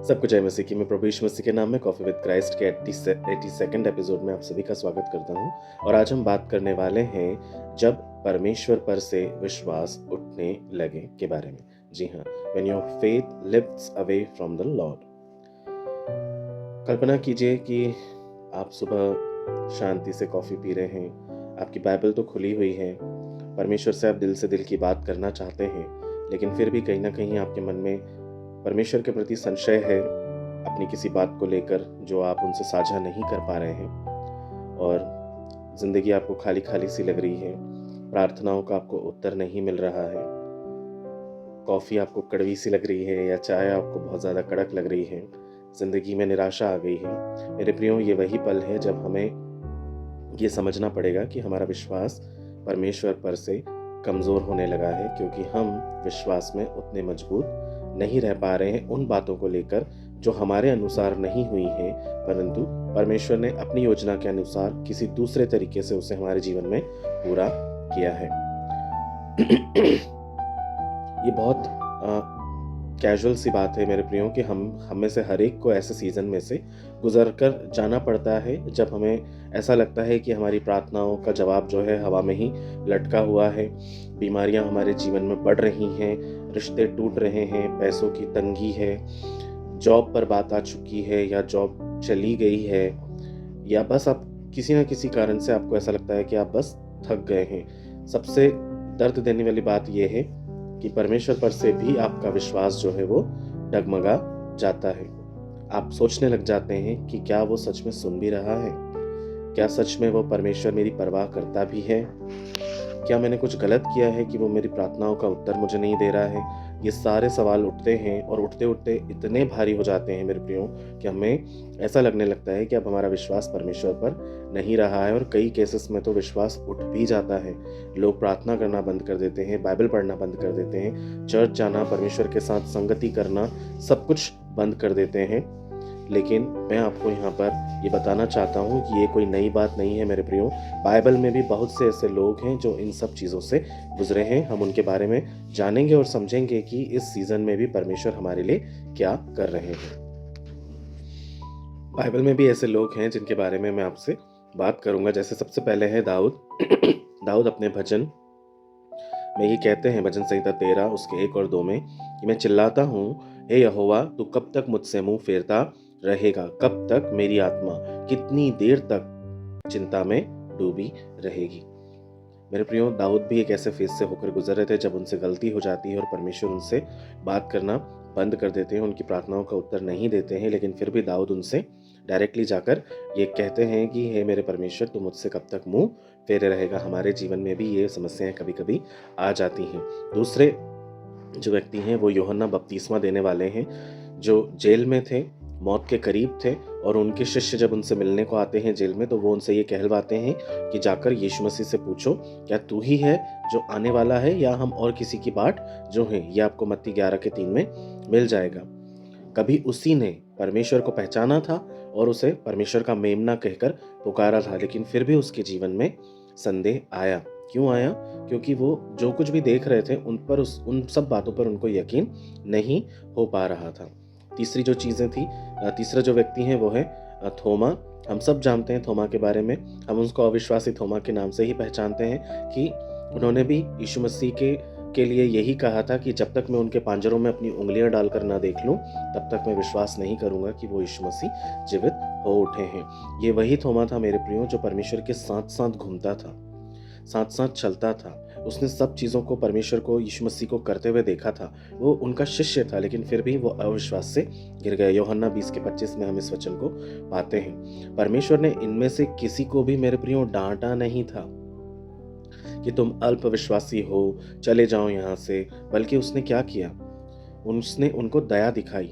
सबको जय मसीह की। मैं प्रभु यीशु मसीह के नाम में कॉफ़ी विद क्राइस्ट के 82nd एपिसोड में आप सभी का स्वागत करता हूं। और आज हम बात करने वाले हैं जब परमेश्वर पर से विश्वास उठने लगे के बारे में। जी हाँ, when your faith lifts away from the lord. कल्पना कीजिए कि आप सुबह शांति से कॉफ़ी पी रहे हैं, आपकी बाइबल तो खुली हुई है, परमेश्वर से आप दिल से दिल की बात करना चाहते हैं, लेकिन फिर भी कहीं ना कहीं आपके मन में परमेश्वर के प्रति संशय है अपनी किसी बात को लेकर जो आप उनसे साझा नहीं कर पा रहे हैं, और ज़िंदगी आपको खाली खाली सी लग रही है, प्रार्थनाओं का आपको उत्तर नहीं मिल रहा है, कॉफ़ी आपको कड़वी सी लग रही है या चाय आपको बहुत ज़्यादा कड़क लग रही है, ज़िंदगी में निराशा आ गई है। मेरे प्रियो, ये वही पल है जब हमें ये समझना पड़ेगा कि हमारा विश्वास परमेश्वर पर से कमज़ोर होने लगा है, क्योंकि हम विश्वास में उतने मजबूत नहीं रह पा रहे हैं उन बातों को लेकर जो हमारे अनुसार नहीं हुई हैं, परंतु परमेश्वर ने अपनी योजना के अनुसार किसी दूसरे तरीके से उसे हमारे जीवन में पूरा किया है। ये बहुत कैजुअल सी बात है मेरे प्रियो कि हम में से हर एक को ऐसे सीज़न में से गुजर कर जाना पड़ता है जब हमें ऐसा लगता है कि हमारी प्रार्थनाओं का जवाब जो है हवा में ही लटका हुआ है, बीमारियां हमारे जीवन में बढ़ रही हैं, रिश्ते टूट रहे हैं, पैसों की तंगी है, जॉब पर बात आ चुकी है या जॉब चली गई है, या बस आप किसी न किसी कारण से आपको ऐसा लगता है कि आप बस थक गए हैं। सबसे दर्द देने वाली बात यह है कि परमेश्वर पर से भी आपका विश्वास जो है वो डगमगा जाता है। आप सोचने लग जाते हैं कि क्या वो सच में सुन भी रहा है, क्या सच में वो परमेश्वर मेरी परवाह करता भी है, क्या मैंने कुछ गलत किया है कि वो मेरी प्रार्थनाओं का उत्तर मुझे नहीं दे रहा है। ये सारे सवाल उठते हैं और उठते उठते इतने भारी हो जाते हैं मेरे प्रियो कि हमें ऐसा लगने लगता है कि अब हमारा विश्वास परमेश्वर पर नहीं रहा है, और कई केसेस में तो विश्वास उठ भी जाता है। लोग प्रार्थना करना बंद कर देते हैं, बाइबल पढ़ना बंद कर देते हैं, चर्च जाना, परमेश्वर के साथ संगति करना, सब कुछ बंद कर देते हैं। लेकिन मैं आपको यहाँ पर ये बताना चाहता हूँ कि ये कोई नई बात नहीं है मेरे प्रियो। बाइबल में भी बहुत से ऐसे लोग हैं जो इन सब चीज़ों से गुजरे हैं। हम उनके बारे में जानेंगे और समझेंगे कि इस सीज़न में भी परमेश्वर हमारे लिए क्या कर रहे हैं। बाइबल में भी ऐसे लोग हैं जिनके बारे में मैं आपसे बात करूँगा। जैसे सबसे पहले है दाऊद। दाऊद अपने भजन में ये कहते हैं, भजन संहिता 13 उसके 1 और 2 में, कि मैं चिल्लाता हूँ, हे यहोवा, तू कब तक मुझसे मुंह फेरता रहेगा? कब तक मेरी आत्मा कितनी देर तक चिंता में डूबी रहेगी? मेरे प्रियो, दाऊद भी एक ऐसे फेज से होकर गुजर रहे थे जब उनसे गलती हो जाती है और परमेश्वर उनसे बात करना बंद कर देते हैं, उनकी प्रार्थनाओं का उत्तर नहीं देते हैं, लेकिन फिर भी दाऊद उनसे डायरेक्टली जाकर ये कहते हैं कि हे मेरे परमेश्वर, तू मुझसे कब तक मुंह फेरे रहेगा? हमारे जीवन में भी ये समस्याएं कभी कभी आ जाती हैं। दूसरे जो व्यक्ति हैं वो यूहन्ना बपतिस्मा देने वाले हैं, जो जेल में थे, मौत के करीब थे, और उनके शिष्य जब उनसे मिलने को आते हैं जेल में, तो वो उनसे ये कहलवाते हैं कि जाकर यीशु मसीह से पूछो, क्या तू ही है जो आने वाला है या हम और किसी की बाट जो है? ये आपको मत्ती 11 के 3 में मिल जाएगा। कभी उसी ने परमेश्वर को पहचाना था और उसे परमेश्वर का मेमना कहकर पुकारा था, लेकिन फिर भी उसके जीवन में संदेह आया। क्यों आया? क्योंकि वो जो कुछ भी देख रहे थे उन सब बातों पर उनको यकीन नहीं हो पा रहा था। तीसरी जो चीज़ें थी, तीसरा जो व्यक्ति है वो है थोमा। हम सब जानते हैं थोमा के बारे में। हम उसको अविश्वासी थोमा के नाम से ही पहचानते हैं कि उन्होंने भी यीशु मसीह के लिए यही कहा था कि जब तक मैं उनके पांजरों में अपनी उंगलियां डालकर ना देख लूं, तब तक मैं विश्वास नहीं करूंगा कि वो यीशु मसीह जीवित हो उठे हैं। ये वही थोमा था मेरे प्रियो जो परमेश्वर के साथ साथ घूमता था, साथ साथ चलता था। उसने सब चीज़ों को, परमेश्वर को, यीशु मसीह को करते हुए देखा था। वो उनका शिष्य था, लेकिन फिर भी वो अविश्वास से गिर गया। यूहन्ना 20 के 25 में हम इस वचन को पाते हैं। परमेश्वर ने इनमें से किसी को भी मेरे प्रियो डांटा नहीं था कि तुम अल्पविश्वासी हो, चले जाओ यहाँ से, बल्कि उसने क्या किया? उसने उनको दया दिखाई,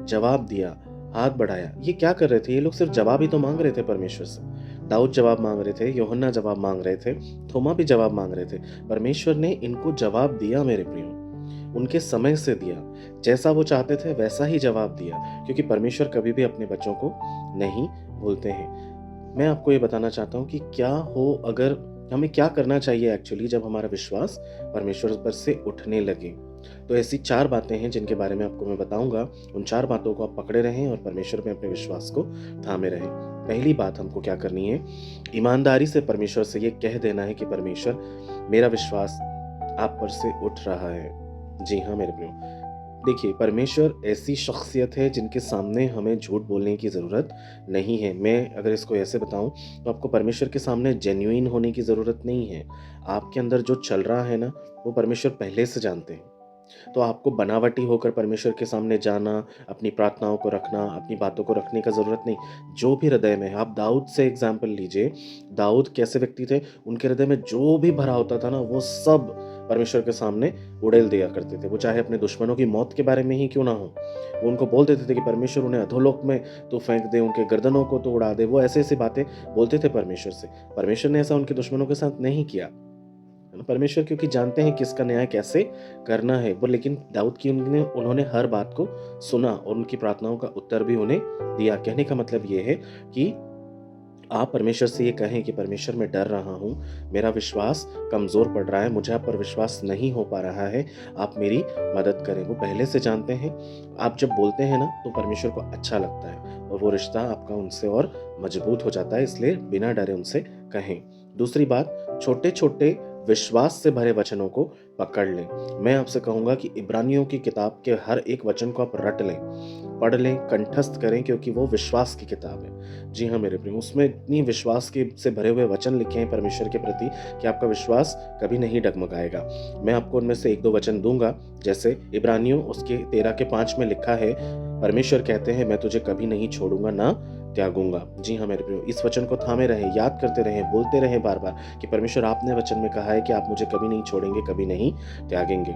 जवाब दिया, हाथ बढ़ाया। ये क्या कर रहे थे? ये लोग सिर्फ जवाब ही तो मांग रहे थे परमेश्वर से। दाऊद जवाब मांग रहे थे, यूहन्ना जवाब मांग रहे थे, थोमा भी जवाब मांग रहे थे। परमेश्वर ने इनको जवाब दिया मेरे प्रियो, उनके समय से दिया, जैसा वो चाहते थे वैसा ही जवाब दिया, क्योंकि परमेश्वर कभी भी अपने बच्चों को नहीं भूलते हैं। मैं आपको ये बताना चाहता हूँ कि क्या हो, अगर हमें क्या करना चाहिए एक्चुअली जब हमारा विश्वास परमेश्वर पर से उठने लगे। तो ऐसी 4 बातें हैं जिनके बारे में आपको मैं बताऊँगा। उन 4 बातों को आप पकड़े रहें और परमेश्वर में अपने विश्वास को थामे रहें। पहली बात हमको क्या करनी है, ईमानदारी से परमेश्वर से ये कह देना है कि परमेश्वर, मेरा विश्वास आप पर से उठ रहा है। जी हाँ मेरे प्रियो, देखिए परमेश्वर ऐसी शख्सियत है जिनके सामने हमें झूठ बोलने की ज़रूरत नहीं है। मैं अगर इसको ऐसे बताऊं तो आपको परमेश्वर के सामने जेन्युइन होने की ज़रूरत नहीं है। आपके अंदर जो चल रहा है ना, वो परमेश्वर पहले से जानते हैं। तो आपको बनावटी होकर परमेश्वर के सामने जाना, अपनी प्रार्थनाओं को रखना, अपनी बातों को रखने का ज़रूरत नहीं। जो भी हृदय में है, आप दाऊद से एग्जाम्पल लीजिए। दाऊद कैसे व्यक्ति थे, उनके हृदय में जो भी भरा होता था ना, वो सब परमेश्वर के सामने उड़ेल दिया करते थे। वो चाहे अपने दुश्मनों की मौत के बारे में ही क्यों ना हो, वो उनको बोल देते थे कि परमेश्वर उन्हें अधोलोक में तो फेंक दे, उनके गर्दनों को तो उड़ा दे। वो ऐसे ऐसी बातें बोलते थे परमेश्वर से। परमेश्वर ने ऐसा उनके दुश्मनों के साथ नहीं किया, है ना। परमेश्वर क्योंकि जानते हैं किसका न्याय कैसे करना है वो, लेकिन दाऊद की उन्होंने हर बात को सुना और उनकी प्रार्थनाओं का उत्तर भी उन्हें दिया। कहने का मतलब ये है कि आप परमेश्वर से ये कहें कि परमेश्वर मैं डर रहा हूँ, मेरा विश्वास कमज़ोर पड़ रहा है, मुझे आप पर विश्वास नहीं हो पा रहा है, आप मेरी मदद करें। वो पहले से जानते हैं। आप जब बोलते हैं ना तो परमेश्वर को अच्छा लगता है और वो रिश्ता आपका उनसे और मजबूत हो जाता है। इसलिए बिना डरे उनसे कहें। दूसरी बात, छोटे छोटे विश्वास से भरे वचनों को पकड़ लें। मैं आपसे कहूँगा कि इब्रानियों की किताब के हर एक वचन को आप रट लें, पढ़ लें, कंठस्थ करें, क्योंकि वो विश्वास की किताब है। जी हाँ मेरे प्रियो, उसमें इतनी विश्वास के से भरे हुए वचन लिखे हैं परमेश्वर के प्रति कि आपका विश्वास कभी नहीं डगमगाएगा। मैं आपको उनमें से 1-2 वचन दूंगा। जैसे इब्रानियों उसके 13-5 में लिखा है, परमेश्वर कहते हैं मैं तुझे कभी नहीं छोड़ूंगा ना त्यागूंगा। जी हाँ मेरे प्रियो, इस वचन को थामे रहें, याद करते रहें, बोलते रहें बार बार कि परमेश्वर आपने वचन में कहा है कि आप मुझे कभी नहीं छोड़ेंगे, कभी नहीं त्यागेंगे।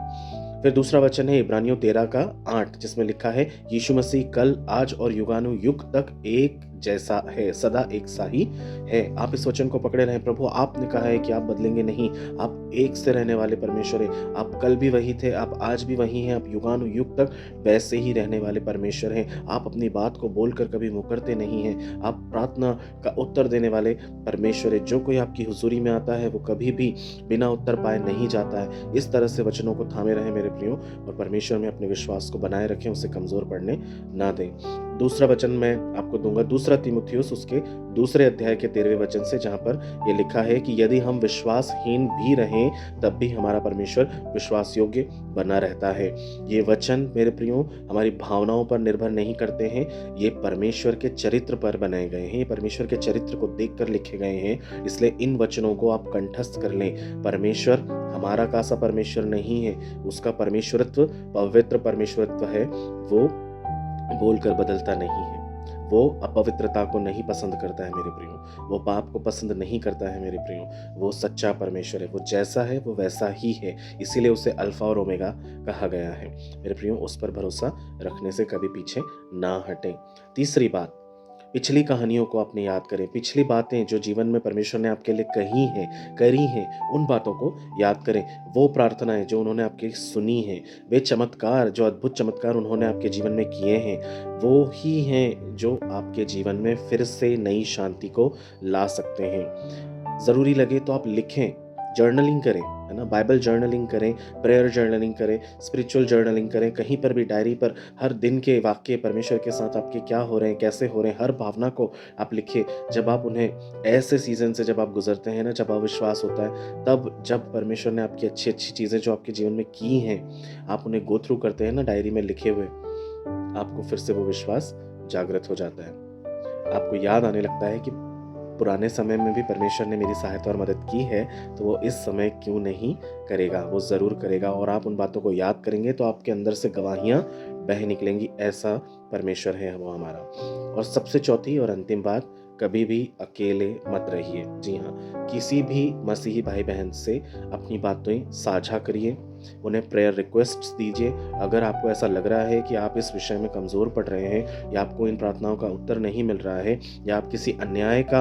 फिर दूसरा वचन है इब्रानियों 13:8, जिसमें लिखा है, यीशु मसीह कल, आज और युगानुयुग तक एक जैसा है, सदा एक सा ही है। आप इस वचन को पकड़े रहें। प्रभु आपने कहा है कि आप बदलेंगे नहीं, आप एक से रहने वाले परमेश्वर हैं। आप कल भी वही थे, आप आज भी वही हैं, आप युगानुयुग तक वैसे ही रहने वाले परमेश्वर हैं। आप अपनी बात को बोलकर कभी मुकरते नहीं हैं। आप प्रार्थना का उत्तर देने वाले परमेश्वर है। जो कोई आपकी हुजूरी में आता है वो कभी भी बिना उत्तर पाए नहीं जाता है। इस तरह से वचनों को थामे रहें मेरे प्रियो और परमेश्वर में अपने विश्वास को बनाए रखें, उसे कमजोर पड़ने ना दें। दूसरा वचन मैं आपको दूंगा 2 तीमुथियुस उसके 2 अध्याय के 13वें वचन से, जहां पर यह लिखा है कि यदि हम विश्वासहीन भी रहें तब भी हमारा परमेश्वर विश्वास योग्य बना रहता है। ये वचन मेरे प्रियो हमारी भावनाओं पर निर्भर नहीं करते हैं, ये परमेश्वर के चरित्र पर बनाए गए हैं, ये परमेश्वर के चरित्र को देखकर लिखे गए हैं। इसलिए इन वचनों को आप कंठस्थ कर लें। परमेश्वर हमारा कासा परमेश्वर नहीं है, उसका परमेश्वरत्व पवित्र परमेश्वरत्व है। वो बोलकर बदलता नहीं है, वो अपवित्रता को नहीं पसंद करता है मेरे प्रियो, वो पाप को पसंद नहीं करता है मेरे प्रियो। वो सच्चा परमेश्वर है, वो जैसा है वो वैसा ही है, इसीलिए उसे अल्फा और ओमेगा कहा गया है। मेरे प्रियो, उस पर भरोसा रखने से कभी पीछे ना हटें। तीसरी बात, पिछली कहानियों को अपने याद करें। पिछली बातें जो जीवन में परमेश्वर ने आपके लिए कही हैं, करी हैं, उन बातों को याद करें। वो प्रार्थनाएं जो उन्होंने आपकी सुनी हैं, वे चमत्कार, जो अद्भुत चमत्कार उन्होंने आपके जीवन में किए हैं, वो ही हैं जो आपके जीवन में फिर से नई शांति को ला सकते हैं। ज़रूरी लगे तो आप लिखें, जर्नलिंग करें, है ना। बाइबल जर्नलिंग करें, प्रेयर जर्नलिंग करें, स्पिरिचुअल जर्नलिंग करें। कहीं पर भी डायरी पर हर दिन के वाक्य परमेश्वर के साथ आपके क्या हो रहे हैं, कैसे हो रहे हैं, हर भावना को आप लिखिए। जब आप उन्हें ऐसे सीजन से जब आप गुजरते हैं ना, जब अविश्वास होता है, तब जब परमेश्वर ने आपकी अच्छी अच्छी चीज़ें जो आपके जीवन में की हैं, आप उन्हें गो थ्रू करते हैं ना डायरी में लिखे हुए, आपको फिर से वो विश्वास जागृत हो जाता है। आपको याद आने लगता है कि पुराने समय में भी परमेश्वर ने मेरी सहायता और मदद की है, तो वो इस समय क्यों नहीं करेगा, वो ज़रूर करेगा। और आप उन बातों को याद करेंगे तो आपके अंदर से गवाहियाँ बह निकलेंगी। ऐसा परमेश्वर है वो हमारा। और सबसे चौथी और अंतिम बात, कभी भी अकेले मत रहिए। जी हाँ, किसी भी मसीही भाई बहन से अपनी बातें साझा करिए, उन्हें प्रेयर रिक्वेस्ट्स दीजिए। अगर आपको ऐसा लग रहा है कि आप इस विषय में कमज़ोर पड़ रहे हैं, या आपको इन प्रार्थनाओं का उत्तर नहीं मिल रहा है, या आप किसी अन्याय का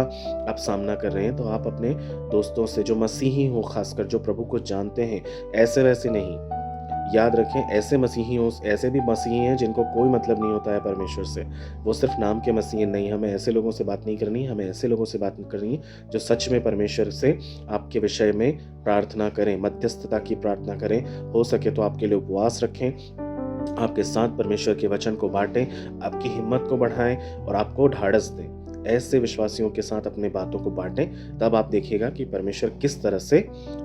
आप सामना कर रहे हैं, तो आप अपने दोस्तों से जो मसीही हो, खासकर जो प्रभु को जानते हैं, ऐसे वैसे नहीं, याद रखें, ऐसे भी मसीही हैं जिनको कोई मतलब नहीं होता है परमेश्वर से। वो सिर्फ नाम के मसीही नहीं। हमें ऐसे लोगों से बात नहीं करनी, हमें ऐसे लोगों से बात करनी है जो सच में परमेश्वर से आपके विषय में प्रार्थना करें, मध्यस्थता की प्रार्थना करें। हो सके तो आपके लिए उपवास रखें, आपके साथ परमेश्वर के वचन को बांटें, आपकी हिम्मत को बढ़ाएं और आपको ढाढ़स दें। ऐसे विश्वासियों के साथ अपने बातों को बांटें, तब आप देखिएगा कि परमेश्वर किस तरह से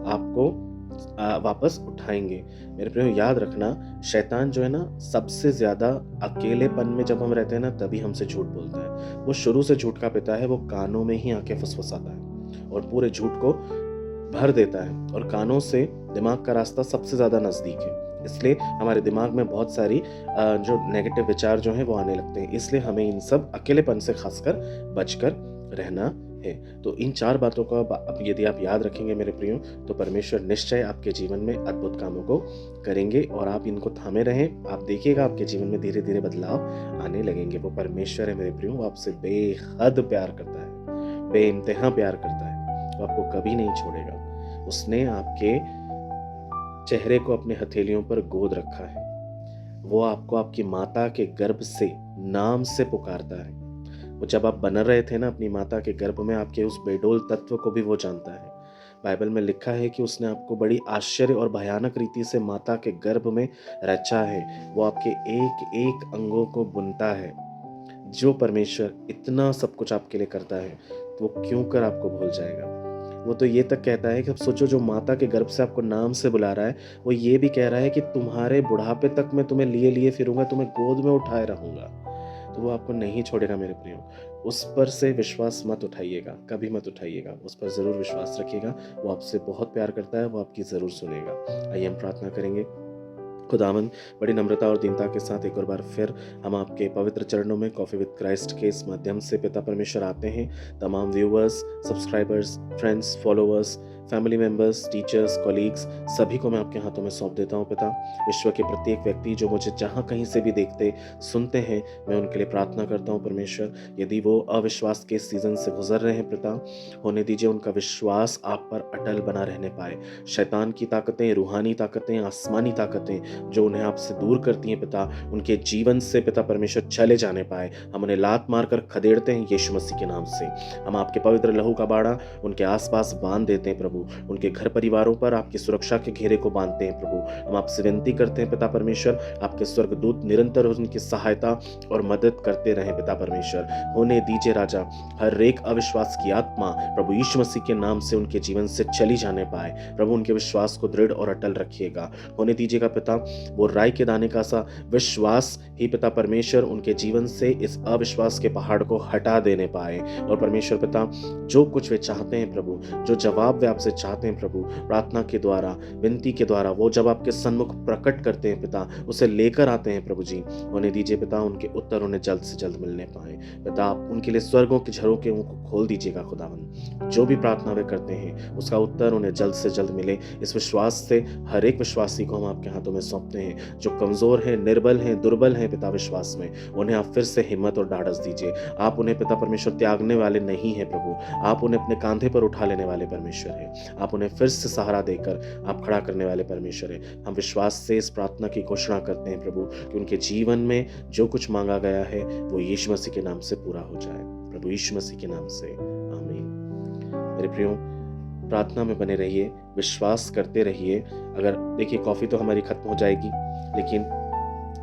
आपको वापस उठाएंगे। मेरे प्रियो, याद रखना, शैतान जो है ना, सबसे ज़्यादा अकेलेपन में जब हम रहते हैं ना, तभी हमसे झूठ बोलता है। वो शुरू से झूठ का पिता है। वो कानों में ही आके फुसफुसाता है और पूरे झूठ को भर देता है, और कानों से दिमाग का रास्ता सबसे ज़्यादा नज़दीक है। इसलिए हमारे दिमाग में बहुत सारी जो नेगेटिव विचार जो हैं वो आने लगते हैं। इसलिए हमें इन सब अकेलेपन से खासकर बचकर रहना है। तो इन 4 बातों का अब यदि आप याद रखेंगे मेरे प्रियो, तो परमेश्वर निश्चय आपके जीवन में अद्भुत कामों को करेंगे, और आप इनको थामे रहें। आप देखिएगा आपके जीवन में धीरे धीरे बदलाव आने लगेंगे। वो परमेश्वर है मेरे प्रियो, वो आपसे बेहद प्यार करता है, बेइंतहा प्यार करता है। वो आपको कभी नहीं छोड़ेगा। उसने आपके चेहरे को अपने हथेलियों पर गोद रखा है। वो आपको आपकी माता के गर्भ से नाम से पुकारता है। वो जब आप बन रहे थे ना अपनी माता के गर्भ में, आपके उस बेडोल तत्व को भी वो जानता है। बाइबल में लिखा है कि उसने आपको बड़ी आश्चर्य और भयानक रीति से माता के गर्भ में रचा है। वो आपके एक एक अंगों को बुनता है। जो परमेश्वर इतना सब कुछ आपके लिए करता है, तो वो क्यों कर आपको भूल जाएगा। वो तो ये तक कहता है कि अब सोचो, जो माता के गर्भ से आपको नाम से बुला रहा है, वो ये भी कह रहा है कि तुम्हारे बुढ़ापे तक मैं तुम्हें लिए लिए फिरूंगा, तुम्हें गोद में उठाए रहूंगा। तो वो आपको नहीं छोड़ेगा मेरे प्रियो। उस पर से विश्वास मत उठाइएगा, कभी मत उठाइएगा। उस पर ज़रूर विश्वास रखिएगा। वो आपसे बहुत प्यार करता है, वो आपकी ज़रूर सुनेगा। आइए हम प्रार्थना करेंगे। खुदावंद, बड़ी नम्रता और दीनता के साथ एक और बार फिर हम आपके पवित्र चरणों में कॉफ़ी विद क्राइस्ट के इस माध्यम से पिता परमेश्वर आते हैं। तमाम viewers, subscribers, friends, followers, family members, teachers, colleagues, सभी को मैं आपके हाथों में सौंप देता हूं पिता। विश्व के प्रत्येक व्यक्ति जो मुझे जहां कहीं से भी देखते सुनते हैं, मैं उनके लिए प्रार्थना करता हूं परमेश्वर। यदि वो अविश्वास के सीजन से गुजर रहे हैं पिता, होने दीजिए उनका विश्वास आप पर अटल बना रहने पाए। शैतान की ताकतें, रूहानी ताकतें, आसमानी ताकतें जो उन्हें आपसे दूर करती हैं पिता, उनके जीवन से पिता परमेश्वर चले जाने पाए। हम उन्हें लात मारकर खदेड़ते हैं यीशु मसीह के नाम से। हम आपके पवित्र लहू का बाड़ा उनके आसपास बांध देते हैं प्रभु। उनके घर परिवारों पर आपकी सुरक्षा के घेरे को बांधते हैं प्रभु। हम आपसे विनती करते हैं पिता परमेश्वर, आपके स्वर्गदूत निरंतर उनकी सहायता और मदद करते रहें पिता परमेश्वर। होने दीजिए राजा, हर एक अविश्वास की आत्मा प्रभु यीशु मसीह के नाम से उनके जीवन से चली जाने पाए। प्रभु उनके विश्वास को दृढ़ और अटल रखिएगा। होने दीजिएगा पिता, वो राई के दाने का सा विश्वास ही पिता परमेश्वर उनके जीवन से इस अविश्वास के पहाड़ को हटा देने पाए। और परमेश्वर पिता, जो कुछ वे चाहते हैं प्रभु, जो जवाब वे आपसे चाहते हैं प्रभु, प्रार्थना के द्वारा, विनती के द्वारा, वो जब आपके सन्मुख प्रकट करते हैं पिता, उसे लेकर आते हैं प्रभु जी। होने दीजिए पिता, उनके उत्तर उन्हें जल्द से जल्द मिलने पाए पिता। आप उनके लिए स्वर्गों के झरोखे को खोल दीजिएगा खुदावन। जो भी प्रार्थना वे करते हैं उसका उत्तर उन्हें जल्द से जल्द मिले। इस विश्वास से हर एक विश्वासी को हम आपके हाथों में सौंपते हैं। जो कमजोर हैं, निर्बल हैं, दुर्बल हैं पिता विश्वास में, उन्हें आप फिर से हिम्मत और ढाढ़स दीजिए। आप उन्हें पिता परमेश्वर त्यागने वाले नहीं हैं प्रभु। आप उन्हें अपने कांधे पर उठा लेने वाले परमेश्वर हैं। आप उन्हें फिर से सहारा देकर आप खड़ा करने वाले परमेश्वर हैं। हम विश्वास से इस प्रार्थना की घोषणा करते हैं प्रभु कि उनके जीवन में जो कुछ मांगा गया है वो यीशु मसीह के नाम से पूरा हो जाए, प्रभु यीशु मसीह के नाम से, आमीन। मेरे प्रियो, प्रार्थना में बने रहिए, विश्वास करते रहिए। अगर देखिए, कॉफ़ी तो हमारी खत्म हो जाएगी, लेकिन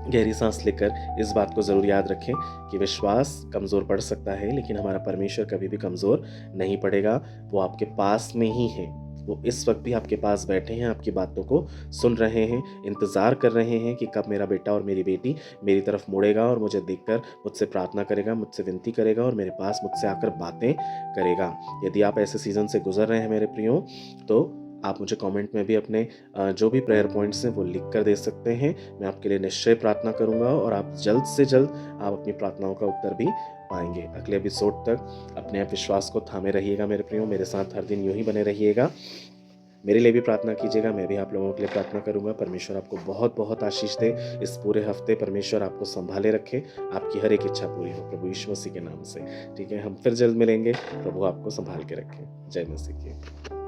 गहरी सांस लेकर इस बात को ज़रूर याद रखें कि विश्वास कमज़ोर पड़ सकता है, लेकिन हमारा परमेश्वर कभी भी कमज़ोर नहीं पड़ेगा। वो आपके पास में ही है। वो इस वक्त भी आपके पास बैठे हैं, आपकी बातों को सुन रहे हैं, इंतज़ार कर रहे हैं कि कब मेरा बेटा और मेरी बेटी मेरी तरफ मुड़ेगा और मुझे देखकर मुझसे प्रार्थना करेगा, मुझसे विनती करेगा और मेरे पास मुझसे आकर बातें करेगा। यदि आप ऐसे सीज़न से गुजर रहे हैं मेरे प्रियो, तो आप मुझे कमेंट में भी अपने जो भी प्रेयर पॉइंट्स हैं वो लिख कर दे सकते हैं। मैं आपके लिए निश्चय प्रार्थना करूंगा और आप जल्द से जल्द आप अपनी प्रार्थनाओं का उत्तर भी पाएंगे। अगले एपिसोड तक अपने आप विश्वास को थामे रहिएगा मेरे प्रियो। मेरे साथ हर दिन यूं ही बने रहिएगा। मेरे लिए भी प्रार्थना कीजिएगा, मैं भी आप लोगों के लिए प्रार्थना करूंगा। परमेश्वर आपको बहुत बहुत आशीष दे। इस पूरे हफ्ते परमेश्वर आपको संभाले रखे, आपकी हर एक इच्छा पूरी हो प्रभु यीशु मसीह के नाम से। ठीक है, हम फिर जल्द मिलेंगे। प्रभु आपको संभाल के रखें। जय मसीह की।